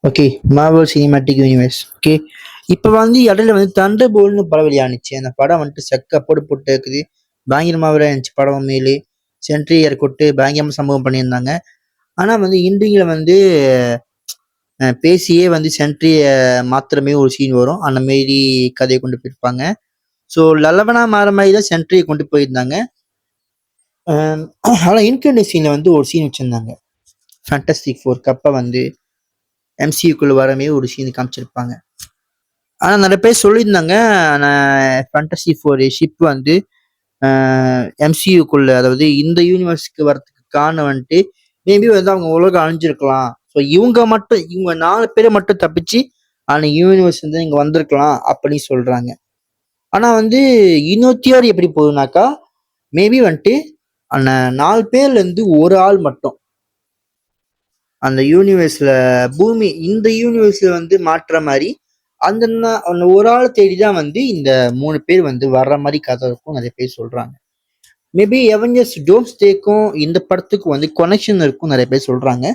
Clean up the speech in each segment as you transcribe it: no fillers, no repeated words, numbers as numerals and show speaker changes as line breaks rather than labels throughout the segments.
Okay. Marvel cinematic universe. Okay. இப்ப வந்து இடையில வந்து தண்டர் போல்ட்னு படம் வெளியானுச்சு. அந்த படம் வந்துட்டு செக்க போடு போட்டு இருக்குது. பயங்கரமாவே இருந்துச்சு படம் உண்மையிலே. சென்ட்ரி ஏர்கொட்டு பயங்கரமா சம்பவம் பண்ணியிருந்தாங்க. ஆனா வந்து இண்டிங்ல வந்து பேசியே வந்து சென்ட்ரிய மாத்துற மாரி ஒரு சீன் வரும். அந்த மாரி கதைய கொண்டு போயிருப்பாங்க. ஸோ லலவனா மாற மாரி தான் சென்ட்ரிய கொண்டு போயிருந்தாங்க. ஆனா இன்ஃபினிட்டி சீன்ல வந்து ஒரு சீன் வச்சிருந்தாங்க. ஃபேண்டஸ்டிக் ஃபோர் கப்ப வந்து எம்சியூக்குள்ள வர மாரி ஒரு சீன் காமிச்சிருப்பாங்க. ஆனா நெறைய பேர் சொல்லியிருந்தாங்க. ஆனா ஃபேண்டசி ஃபோர் ஷிப் வந்து எம்சியூக்குள்ள அதாவது இந்த யூனிவர்ஸ்க்கு வரதுக்கு காரணம் வந்துட்டு மேபி வந்து அவங்க உலகம் அழிஞ்சிருக்கலாம். ஸோ இவங்க 4 பேரை மட்டும் தப்பிச்சு ஆனா யூனிவர்ஸ் வந்து இங்க வந்திருக்கலாம் அப்படின்னு சொல்றாங்க. ஆனா வந்து இன்னொரு தியரி எப்படி போகுதுனாக்கா மேபி வந்துட்டு அந்த 4 பேர்ல இருந்து ஒரு ஆள் மட்டும் அந்த யூனிவர்ஸ்ல பூமி இந்த யூனிவர்ஸ்ல வந்து மாற்ற மாதிரி அந்த அந்த ஒரு ஆள் தேடிதான் வந்து இந்த 3 பேர் வந்து வர்ற மாதிரி கதை இருக்கும் நிறைய பேர் சொல்றாங்க. மேபி எவெஞ்சர்ஸ் டோம்ஸ்டேக்கும் இந்த படத்துக்கும் வந்து கனெக்ஷன் இருக்கும் நிறைய பேர் சொல்றாங்க.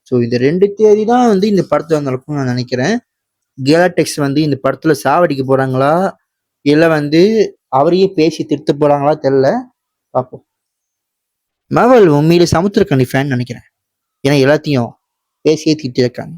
ஸோ இந்த 2 தேதி தான் வந்து இந்த படத்துல நடக்கும் நான் நினைக்கிறேன். கேலாடெக்ஸ் வந்து இந்த படத்துல சாவடிக்க போறாங்களா இல்ல வந்து அவரையே பேசி திருத்த போறாங்களா தெரியல, பார்ப்போம். மார்வல் உண்மையிலே சமுத்திரக்கனி ஃபேன் நினைக்கிறேன். ஏன்னா எல்லாத்தையும் பேசியே திட்டிருக்காங்க.